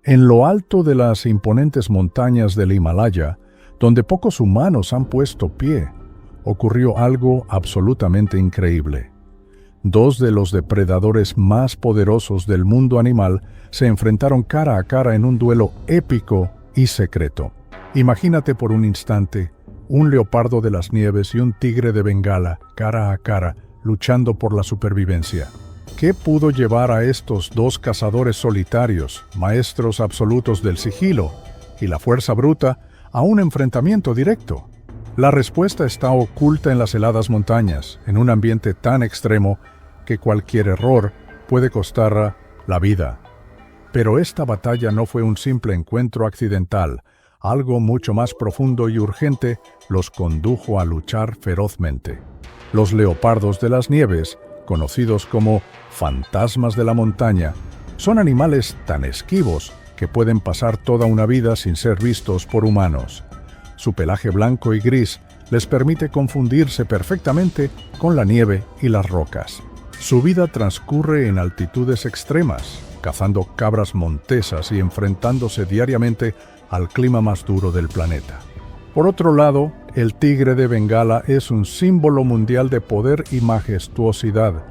En lo alto de las imponentes montañas del Himalaya, donde pocos humanos han puesto pie, ocurrió algo absolutamente increíble. Dos de los depredadores más poderosos del mundo animal se enfrentaron cara a cara en un duelo épico y secreto. Imagínate por un instante un leopardo de las nieves y un tigre de Bengala cara a cara, luchando por la supervivencia. ¿Qué pudo llevar a estos dos cazadores solitarios, maestros absolutos del sigilo y la fuerza bruta, a un enfrentamiento directo? La respuesta está oculta en las heladas montañas, en un ambiente tan extremo que cualquier error puede costar la vida. Pero esta batalla no fue un simple encuentro accidental. Algo mucho más profundo y urgente los condujo a luchar ferozmente. Los leopardos de las nieves, conocidos como fantasmas de la montaña, son animales tan esquivos que pueden pasar toda una vida sin ser vistos por humanos. Su pelaje blanco y gris les permite confundirse perfectamente con la nieve y las rocas. Su vida transcurre en altitudes extremas, cazando cabras montesas y enfrentándose diariamente al clima más duro del planeta. Por otro lado, el tigre de Bengala es un símbolo mundial de poder y majestuosidad.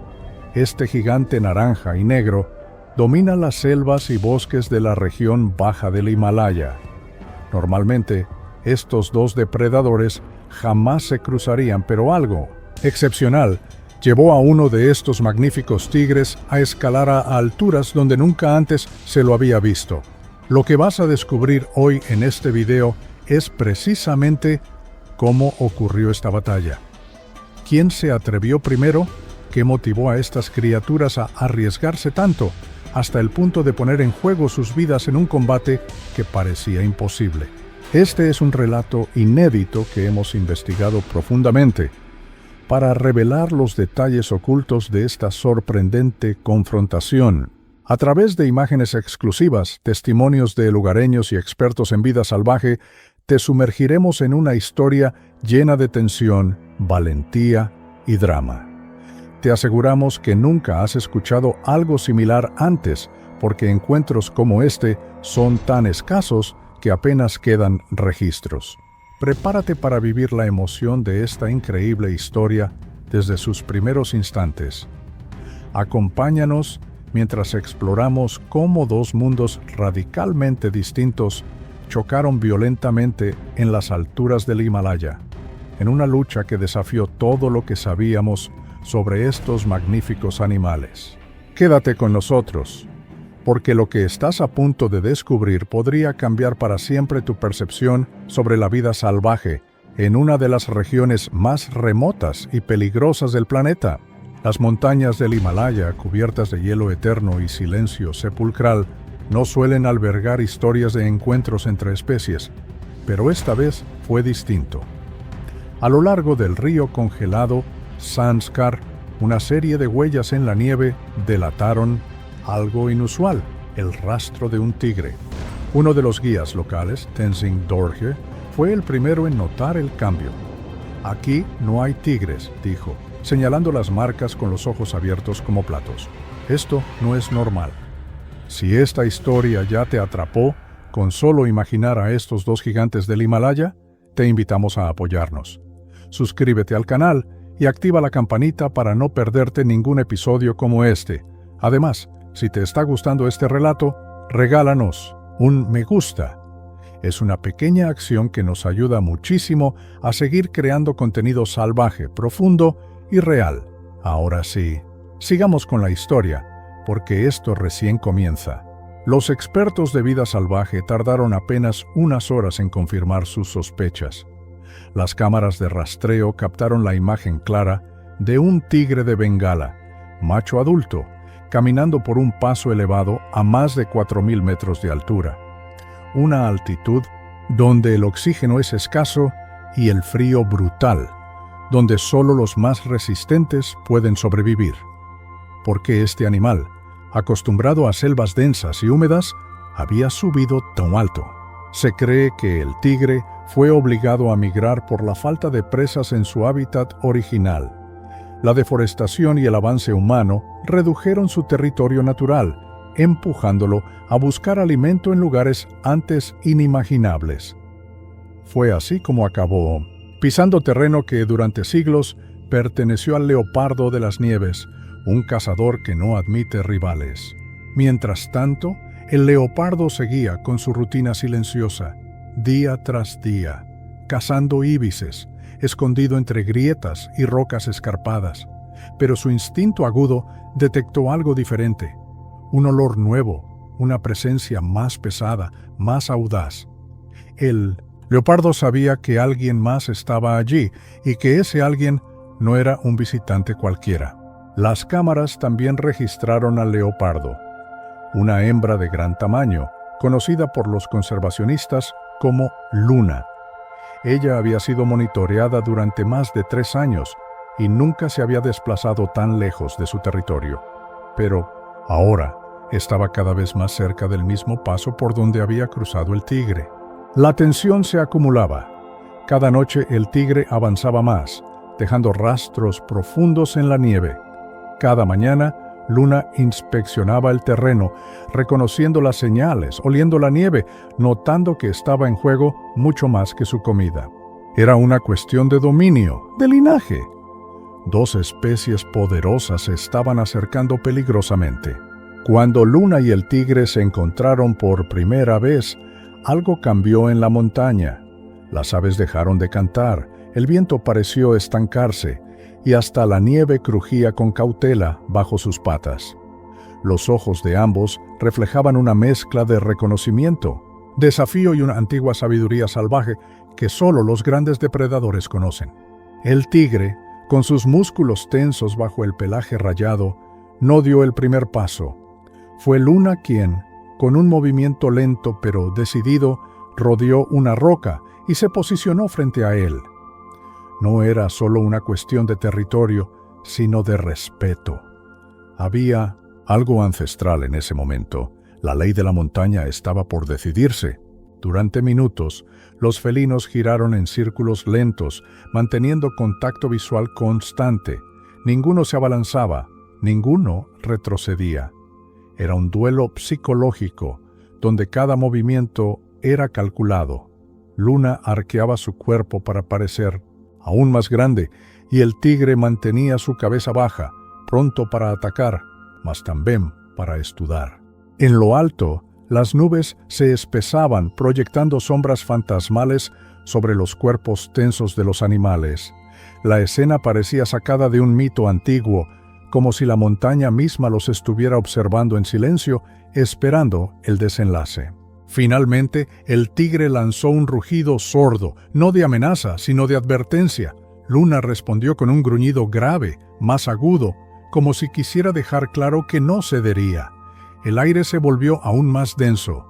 Este gigante naranja y negro domina las selvas y bosques de la región baja del Himalaya. Normalmente, estos dos depredadores jamás se cruzarían, pero algo excepcional llevó a uno de estos magníficos tigres a escalar a alturas donde nunca antes se lo había visto. Lo que vas a descubrir hoy en este video es precisamente cómo ocurrió esta batalla. ¿Quién se atrevió primero? ¿Qué motivó a estas criaturas a arriesgarse tanto, hasta el punto de poner en juego sus vidas en un combate que parecía imposible? Este es un relato inédito que hemos investigado profundamente para revelar los detalles ocultos de esta sorprendente confrontación. A través de imágenes exclusivas, testimonios de lugareños y expertos en vida salvaje, te sumergiremos en una historia llena de tensión, valentía y drama. Te aseguramos que nunca has escuchado algo similar antes, porque encuentros como este son tan escasos que apenas quedan registros. Prepárate para vivir la emoción de esta increíble historia desde sus primeros instantes. Acompáñanos mientras exploramos cómo dos mundos radicalmente distintos chocaron violentamente en las alturas del Himalaya, en una lucha que desafió todo lo que sabíamos sobre estos magníficos animales. Quédate con nosotros, porque lo que estás a punto de descubrir podría cambiar para siempre tu percepción sobre la vida salvaje en una de las regiones más remotas y peligrosas del planeta. Las montañas del Himalaya, cubiertas de hielo eterno y silencio sepulcral, no suelen albergar historias de encuentros entre especies, pero esta vez fue distinto. A lo largo del río congelado Zanskar, una serie de huellas en la nieve delataron algo inusual: el rastro de un tigre. Uno de los guías locales, Tenzing Dorje, fue el primero en notar el cambio. «Aquí no hay tigres», dijo, señalando las marcas con los ojos abiertos como platos. «Esto no es normal». Si esta historia ya te atrapó con solo imaginar a estos dos gigantes del Himalaya, te invitamos a apoyarnos. Suscríbete al canal y activa la campanita para no perderte ningún episodio como este. Además, si te está gustando este relato, regálanos un me gusta. Es una pequeña acción que nos ayuda muchísimo a seguir creando contenido salvaje, profundo y real. Ahora sí, sigamos con la historia, porque esto recién comienza. Los expertos de vida salvaje tardaron apenas unas horas en confirmar sus sospechas. Las cámaras de rastreo captaron la imagen clara de un tigre de Bengala, macho adulto, caminando por un paso elevado a más de 4.000 metros de altura. Una altitud donde el oxígeno es escaso y el frío brutal, donde solo los más resistentes pueden sobrevivir. ¿Por qué este animal, acostumbrado a selvas densas y húmedas, había subido tan alto? Se cree que el tigre fue obligado a migrar por la falta de presas en su hábitat original. La deforestación y el avance humano redujeron su territorio natural, empujándolo a buscar alimento en lugares antes inimaginables. Fue así como acabó, pisando terreno que durante siglos perteneció al leopardo de las nieves, un cazador que no admite rivales. Mientras tanto, el leopardo seguía con su rutina silenciosa, día tras día, cazando íbices, escondido entre grietas y rocas escarpadas. Pero su instinto agudo detectó algo diferente, un olor nuevo, una presencia más pesada, más audaz. El leopardo sabía que alguien más estaba allí y que ese alguien no era un visitante cualquiera. Las cámaras también registraron al leopardo, una hembra de gran tamaño, conocida por los conservacionistas como Luna. Ella había sido monitoreada durante más de 3 años y nunca se había desplazado tan lejos de su territorio. Pero ahora estaba cada vez más cerca del mismo paso por donde había cruzado el tigre. La tensión se acumulaba. Cada noche el tigre avanzaba más, dejando rastros profundos en la nieve. Cada mañana, Luna inspeccionaba el terreno, reconociendo las señales, oliendo la nieve, notando que estaba en juego mucho más que su comida. Era una cuestión de dominio, de linaje. 2 especies poderosas se estaban acercando peligrosamente. Cuando Luna y el tigre se encontraron por primera vez, algo cambió en la montaña. Las aves dejaron de cantar, el viento pareció estancarse, y hasta la nieve crujía con cautela bajo sus patas. Los ojos de ambos reflejaban una mezcla de reconocimiento, desafío y una antigua sabiduría salvaje que solo los grandes depredadores conocen. El tigre, con sus músculos tensos bajo el pelaje rayado, no dio el primer paso. Fue Luna quien, con un movimiento lento pero decidido, rodeó una roca y se posicionó frente a él. No era solo una cuestión de territorio, sino de respeto. Había algo ancestral en ese momento. La ley de la montaña estaba por decidirse. Durante minutos, los felinos giraron en círculos lentos, manteniendo contacto visual constante. Ninguno se abalanzaba, ninguno retrocedía. Era un duelo psicológico, donde cada movimiento era calculado. Luna arqueaba su cuerpo para parecer aún más grande, y el tigre mantenía su cabeza baja, pronto para atacar, mas también para estudar. En lo alto, las nubes se espesaban, proyectando sombras fantasmales sobre los cuerpos tensos de los animales. La escena parecía sacada de un mito antiguo, como si la montaña misma los estuviera observando en silencio, esperando el desenlace. Finalmente, el tigre lanzó un rugido sordo, no de amenaza, sino de advertencia. Luna respondió con un gruñido grave, más agudo, como si quisiera dejar claro que no cedería. El aire se volvió aún más denso.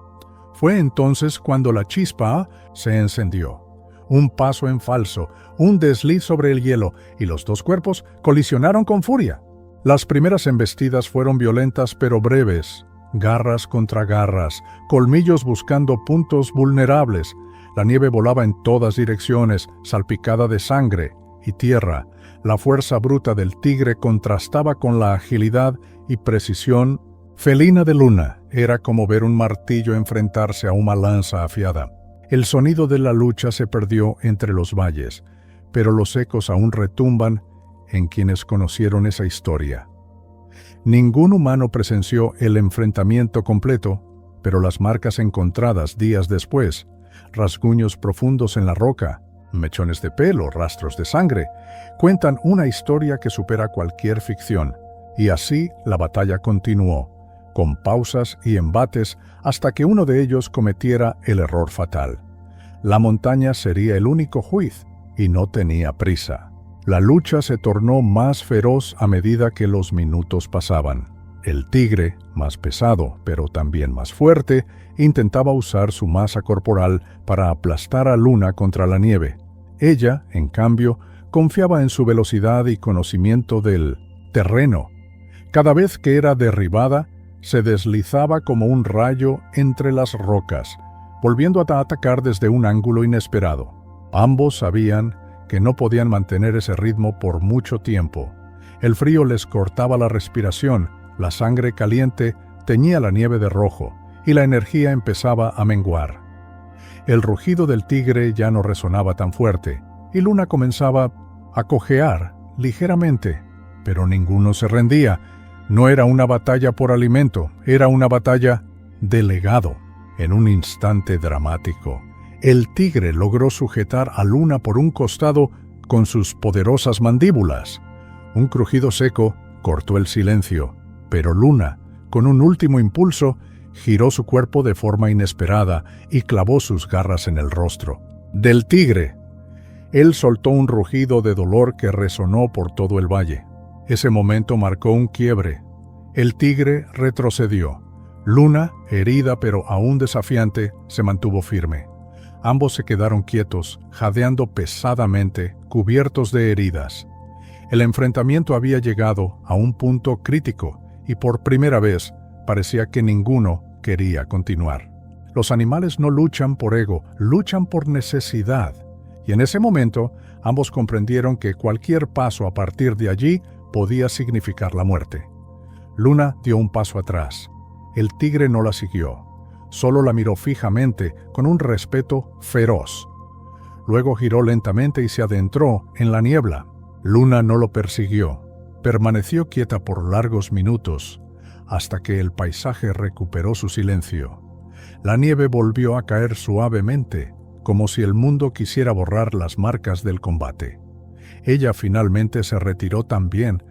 Fue entonces cuando la chispa se encendió. Un paso en falso, un desliz sobre el hielo, y los 2 cuerpos colisionaron con furia. Las primeras embestidas fueron violentas pero breves. Garras contra garras, colmillos buscando puntos vulnerables. La nieve volaba en todas direcciones, salpicada de sangre y tierra. La fuerza bruta del tigre contrastaba con la agilidad y precisión felina de Luna. Era como ver un martillo enfrentarse a una lanza afiada. El sonido de la lucha se perdió entre los valles, pero los ecos aún retumban en quienes conocieron esa historia. Ningún humano presenció el enfrentamiento completo, pero las marcas encontradas días después, rasguños profundos en la roca, mechones de pelo, rastros de sangre, cuentan una historia que supera cualquier ficción. Y así la batalla continuó, con pausas y embates hasta que uno de ellos cometiera el error fatal. La montaña sería el único juez y no tenía prisa. La lucha se tornó más feroz a medida que los minutos pasaban. El tigre, más pesado, pero también más fuerte, intentaba usar su masa corporal para aplastar a Luna contra la nieve. Ella, en cambio, confiaba en su velocidad y conocimiento del terreno. Cada vez que era derribada, se deslizaba como un rayo entre las rocas, volviendo a atacar desde un ángulo inesperado. Ambos sabían que no podían mantener ese ritmo por mucho tiempo. El frío les cortaba la respiración, la sangre caliente teñía la nieve de rojo y la energía empezaba a menguar. El rugido del tigre ya no resonaba tan fuerte y Luna comenzaba a cojear ligeramente, pero ninguno se rendía. No era una batalla por alimento, era una batalla de legado. En un instante dramático, el tigre logró sujetar a Luna por un costado con sus poderosas mandíbulas. Un crujido seco cortó el silencio, pero Luna, con un último impulso, giró su cuerpo de forma inesperada y clavó sus garras en el rostro del tigre. Él soltó un rugido de dolor que resonó por todo el valle. Ese momento marcó un quiebre. El tigre retrocedió. Luna, herida pero aún desafiante, se mantuvo firme. Ambos se quedaron quietos, jadeando pesadamente, cubiertos de heridas. El enfrentamiento había llegado a un punto crítico y por primera vez parecía que ninguno quería continuar. Los animales no luchan por ego, luchan por necesidad. Y en ese momento, ambos comprendieron que cualquier paso a partir de allí podía significar la muerte. Luna dio un paso atrás. El tigre no la siguió. Solo la miró fijamente, con un respeto feroz. Luego giró lentamente y se adentró en la niebla. Luna no lo persiguió. Permaneció quieta por largos minutos, hasta que el paisaje recuperó su silencio. La nieve volvió a caer suavemente, como si el mundo quisiera borrar las marcas del combate. Ella finalmente se retiró también,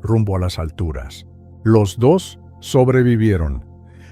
rumbo a las alturas. Los dos sobrevivieron,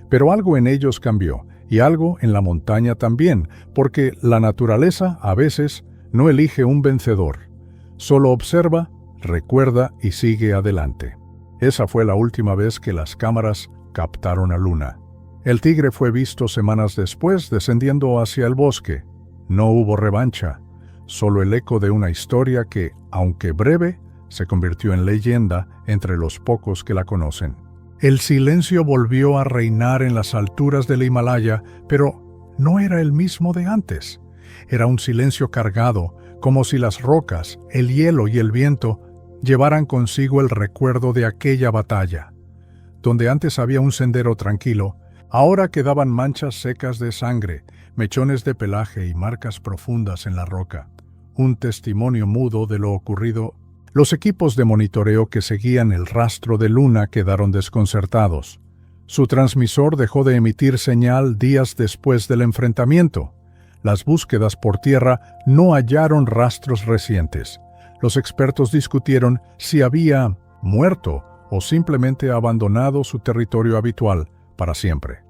pero algo en ellos cambió, y algo en la montaña también, porque la naturaleza a veces no elige un vencedor, solo observa, recuerda y sigue adelante. Esa fue la última vez que las cámaras captaron a Luna. El tigre fue visto semanas después descendiendo hacia el bosque. No hubo revancha, solo el eco de una historia que, aunque breve, se convirtió en leyenda entre los pocos que la conocen. El silencio volvió a reinar en las alturas del Himalaya, pero no era el mismo de antes. Era un silencio cargado, como si las rocas, el hielo y el viento llevaran consigo el recuerdo de aquella batalla. Donde antes había un sendero tranquilo, ahora quedaban manchas secas de sangre, mechones de pelaje y marcas profundas en la roca. Un testimonio mudo de lo ocurrido. Los equipos de monitoreo que seguían el rastro de Luna quedaron desconcertados. Su transmisor dejó de emitir señal días después del enfrentamiento. Las búsquedas por tierra no hallaron rastros recientes. Los expertos discutieron si había muerto o simplemente abandonado su territorio habitual para siempre.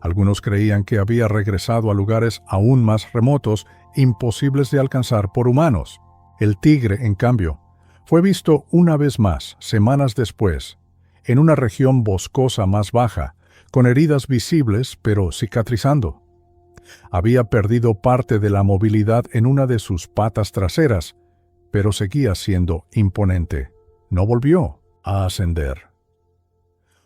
Algunos creían que había regresado a lugares aún más remotos, imposibles de alcanzar por humanos. El tigre, en cambio, fue visto una vez más, semanas después, en una región boscosa más baja, con heridas visibles pero cicatrizando. Había perdido parte de la movilidad en una de sus patas traseras, pero seguía siendo imponente. No volvió a ascender.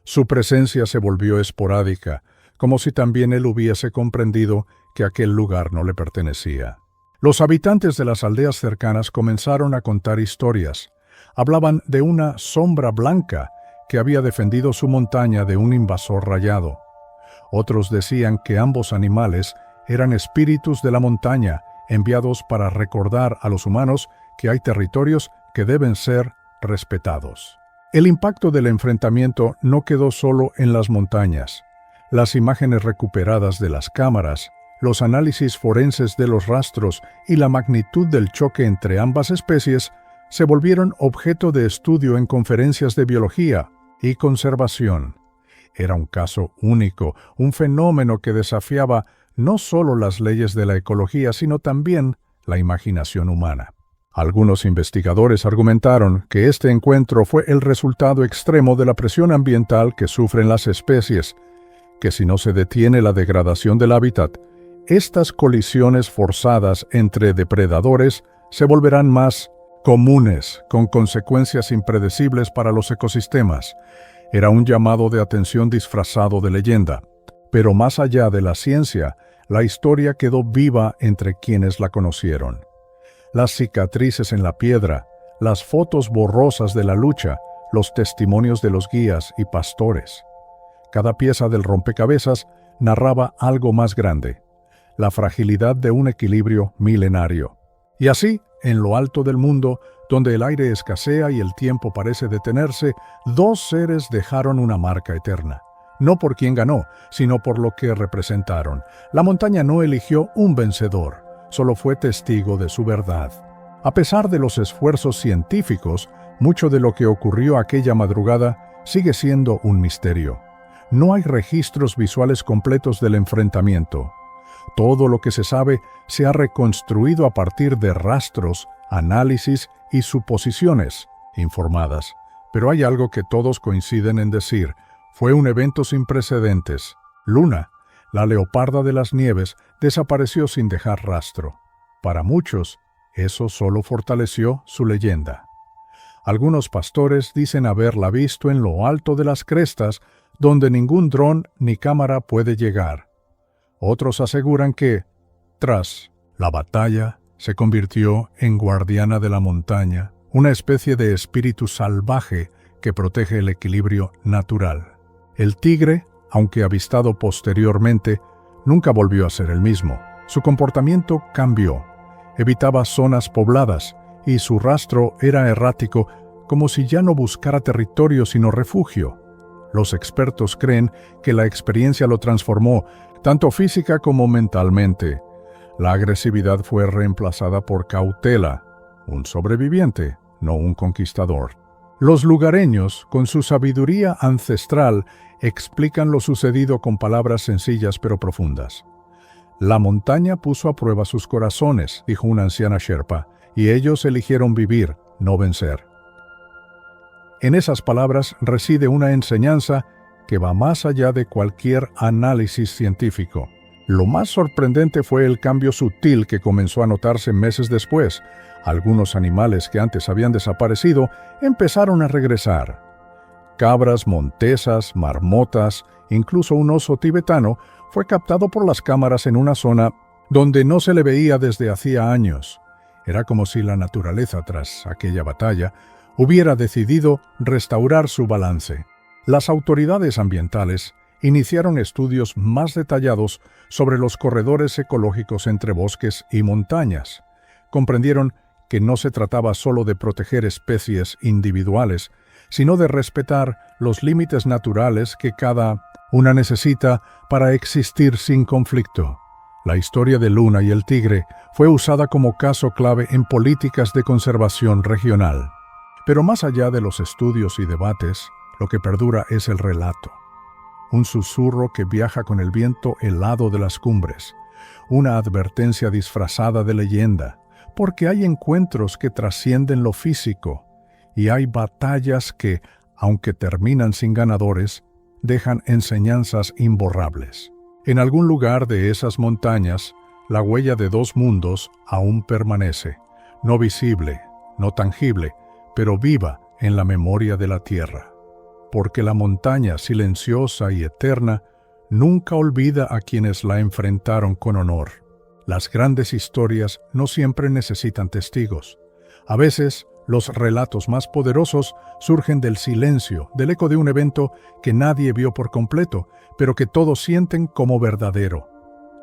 Su presencia se volvió esporádica, como si también él hubiese comprendido que aquel lugar no le pertenecía. Los habitantes de las aldeas cercanas comenzaron a contar historias. Hablaban de una sombra blanca que había defendido su montaña de un invasor rayado. Otros decían que ambos animales eran espíritus de la montaña, enviados para recordar a los humanos que hay territorios que deben ser respetados. El impacto del enfrentamiento no quedó solo en las montañas. Las imágenes recuperadas de las cámaras, los análisis forenses de los rastros y la magnitud del choque entre ambas especies se volvieron objeto de estudio en conferencias de biología y conservación. Era un caso único, un fenómeno que desafiaba no solo las leyes de la ecología, sino también la imaginación humana. Algunos investigadores argumentaron que este encuentro fue el resultado extremo de la presión ambiental que sufren las especies, que si no se detiene la degradación del hábitat, estas colisiones forzadas entre depredadores se volverán más comunes, con consecuencias impredecibles para los ecosistemas. Era un llamado de atención disfrazado de leyenda. Pero más allá de la ciencia, la historia quedó viva entre quienes la conocieron. Las cicatrices en la piedra, las fotos borrosas de la lucha, los testimonios de los guías y pastores. Cada pieza del rompecabezas narraba algo más grande, la fragilidad de un equilibrio milenario. Y así, en lo alto del mundo, donde el aire escasea y el tiempo parece detenerse, dos seres dejaron una marca eterna. No por quien ganó, sino por lo que representaron. La montaña no eligió un vencedor, solo fue testigo de su verdad. A pesar de los esfuerzos científicos, mucho de lo que ocurrió aquella madrugada sigue siendo un misterio. No hay registros visuales completos del enfrentamiento. Todo lo que se sabe se ha reconstruido a partir de rastros, análisis y suposiciones informadas. Pero hay algo que todos coinciden en decir: fue un evento sin precedentes. Luna, la leoparda de las nieves, desapareció sin dejar rastro. Para muchos, eso solo fortaleció su leyenda. Algunos pastores dicen haberla visto en lo alto de las crestas, donde ningún dron ni cámara puede llegar. Otros aseguran que, tras la batalla, se convirtió en guardiana de la montaña, una especie de espíritu salvaje que protege el equilibrio natural. El tigre, aunque avistado posteriormente, nunca volvió a ser el mismo. Su comportamiento cambió. Evitaba zonas pobladas y su rastro era errático, como si ya no buscara territorio sino refugio. Los expertos creen que la experiencia lo transformó, tanto física como mentalmente. La agresividad fue reemplazada por cautela, un sobreviviente, no un conquistador. Los lugareños, con su sabiduría ancestral, explican lo sucedido con palabras sencillas pero profundas. La montaña puso a prueba sus corazones, dijo una anciana Sherpa, y ellos eligieron vivir, no vencer. En esas palabras reside una enseñanza que va más allá de cualquier análisis científico. Lo más sorprendente fue el cambio sutil que comenzó a notarse meses después. Algunos animales que antes habían desaparecido empezaron a regresar. Cabras montesas, marmotas, incluso un oso tibetano fue captado por las cámaras en una zona donde no se le veía desde hacía años. Era como si la naturaleza, tras aquella batalla, hubiera decidido restaurar su balance. Las autoridades ambientales iniciaron estudios más detallados sobre los corredores ecológicos entre bosques y montañas. Comprendieron que no se trataba solo de proteger especies individuales, sino de respetar los límites naturales que cada una necesita para existir sin conflicto. La historia de Luna y el tigre fue usada como caso clave en políticas de conservación regional. Pero más allá de los estudios y debates, lo que perdura es el relato. Un susurro que viaja con el viento helado de las cumbres, una advertencia disfrazada de leyenda, porque hay encuentros que trascienden lo físico, y hay batallas que, aunque terminan sin ganadores, dejan enseñanzas imborrables. En algún lugar de esas montañas, la huella de dos mundos aún permanece, no visible, no tangible, pero viva en la memoria de la tierra. Porque la montaña silenciosa y eterna nunca olvida a quienes la enfrentaron con honor. Las grandes historias no siempre necesitan testigos. A veces, los relatos más poderosos surgen del silencio, del eco de un evento que nadie vio por completo, pero que todos sienten como verdadero.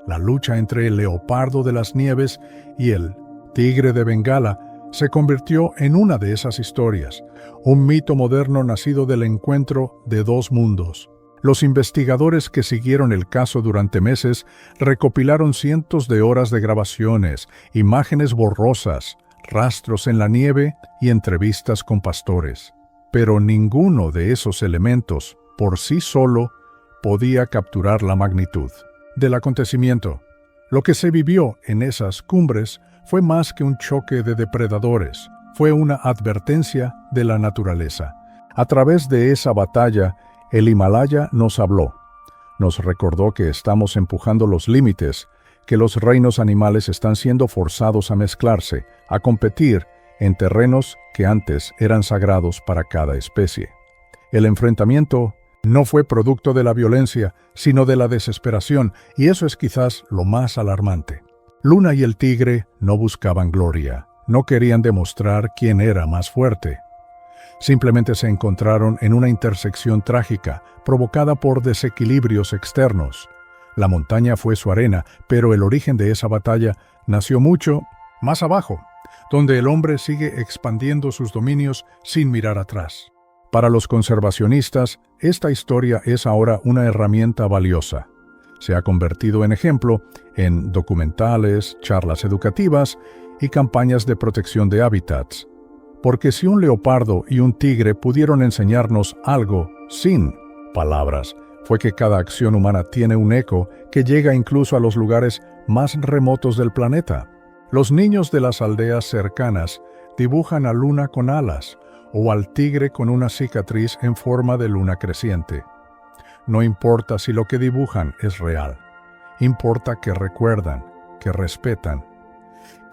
La lucha entre el leopardo de las nieves y el tigre de Bengala se convirtió en una de esas historias, un mito moderno nacido del encuentro de dos mundos. Los investigadores que siguieron el caso durante meses recopilaron cientos de horas de grabaciones, imágenes borrosas, rastros en la nieve y entrevistas con pastores. Pero ninguno de esos elementos, por sí solo, podía capturar la magnitud del acontecimiento. Lo que se vivió en esas cumbres fue más que un choque de depredadores, fue una advertencia de la naturaleza. A través de esa batalla, el Himalaya nos habló. Nos recordó que estamos empujando los límites, que los reinos animales están siendo forzados a mezclarse, a competir en terrenos que antes eran sagrados para cada especie. El enfrentamiento no fue producto de la violencia, sino de la desesperación, y eso es quizás lo más alarmante. Luna y el tigre no buscaban gloria, no querían demostrar quién era más fuerte. Simplemente se encontraron en una intersección trágica, provocada por desequilibrios externos. La montaña fue su arena, pero el origen de esa batalla nació mucho más abajo, donde el hombre sigue expandiendo sus dominios sin mirar atrás. Para los conservacionistas, esta historia es ahora una herramienta valiosa. Se ha convertido en ejemplo en documentales, charlas educativas y campañas de protección de hábitats. Porque si un leopardo y un tigre pudieron enseñarnos algo sin palabras, fue que cada acción humana tiene un eco que llega incluso a los lugares más remotos del planeta. Los niños de las aldeas cercanas dibujan a Luna con alas o al tigre con una cicatriz en forma de luna creciente. No importa si lo que dibujan es real, importa que recuerdan, que respetan,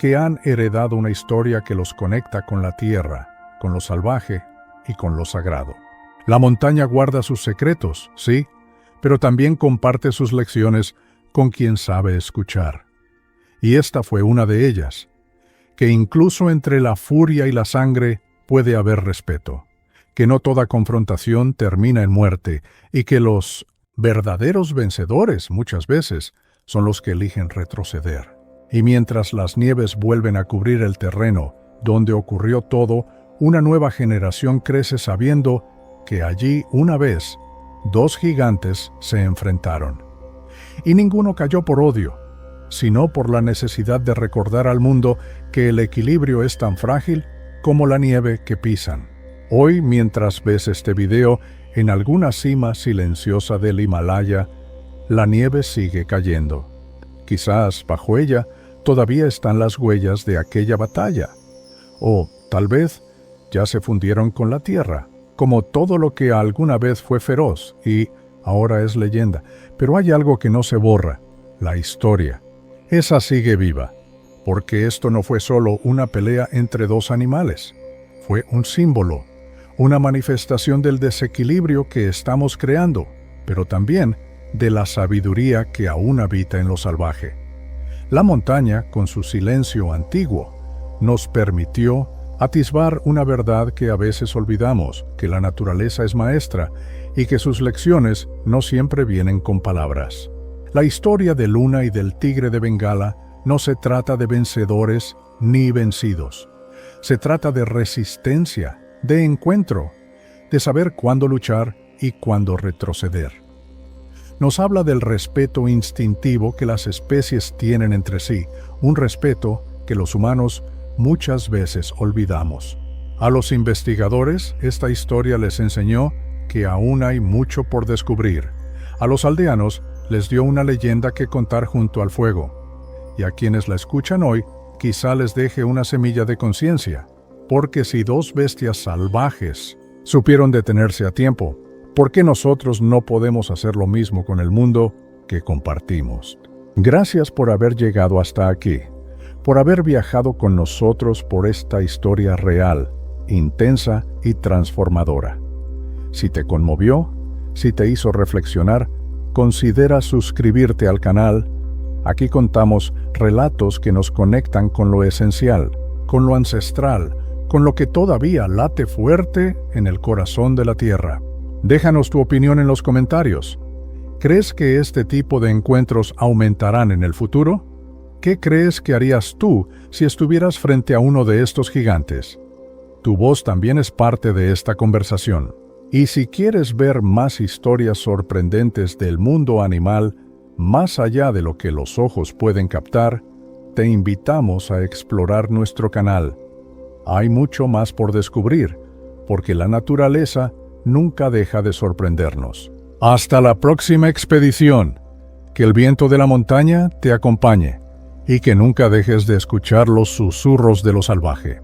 que han heredado una historia que los conecta con la tierra, con lo salvaje y con lo sagrado. La montaña guarda sus secretos, sí, pero también comparte sus lecciones con quien sabe escuchar. Y esta fue una de ellas, que incluso entre la furia y la sangre puede haber respeto, que no toda confrontación termina en muerte y que los verdaderos vencedores muchas veces son los que eligen retroceder. Y mientras las nieves vuelven a cubrir el terreno donde ocurrió todo, una nueva generación crece sabiendo que allí una vez dos gigantes se enfrentaron. Y ninguno cayó por odio, sino por la necesidad de recordar al mundo que el equilibrio es tan frágil como la nieve que pisan. Hoy, mientras ves este video, en alguna cima silenciosa del Himalaya, la nieve sigue cayendo. Quizás bajo ella todavía están las huellas de aquella batalla. O, tal vez, ya se fundieron con la tierra, como todo lo que alguna vez fue feroz y ahora es leyenda. Pero hay algo que no se borra, la historia. Esa sigue viva, porque esto no fue solo una pelea entre dos animales. Fue un símbolo, una manifestación del desequilibrio que estamos creando, pero también de la sabiduría que aún habita en lo salvaje. La montaña, con su silencio antiguo, nos permitió atisbar una verdad que a veces olvidamos, que la naturaleza es maestra y que sus lecciones no siempre vienen con palabras. La historia de Luna y del tigre de Bengala no se trata de vencedores ni vencidos. Se trata de resistencia, de encuentro, de saber cuándo luchar y cuándo retroceder. Nos habla del respeto instintivo que las especies tienen entre sí, un respeto que los humanos muchas veces olvidamos. A los investigadores, esta historia les enseñó que aún hay mucho por descubrir. A los aldeanos les dio una leyenda que contar junto al fuego. Y a quienes la escuchan hoy, quizá les deje una semilla de conciencia. Porque si dos bestias salvajes supieron detenerse a tiempo, ¿por qué nosotros no podemos hacer lo mismo con el mundo que compartimos? Gracias por haber llegado hasta aquí, por haber viajado con nosotros por esta historia real, intensa y transformadora. Si te conmovió, si te hizo reflexionar, considera suscribirte al canal. Aquí contamos relatos que nos conectan con lo esencial, con lo ancestral, con lo que todavía late fuerte en el corazón de la tierra. Déjanos tu opinión en los comentarios. ¿Crees que este tipo de encuentros aumentarán en el futuro? ¿Qué crees que harías tú si estuvieras frente a uno de estos gigantes? Tu voz también es parte de esta conversación. Y si quieres ver más historias sorprendentes del mundo animal, más allá de lo que los ojos pueden captar, te invitamos a explorar nuestro canal. Hay mucho más por descubrir, porque la naturaleza nunca deja de sorprendernos. Hasta la próxima expedición. Que el viento de la montaña te acompañe y que nunca dejes de escuchar los susurros de lo salvaje.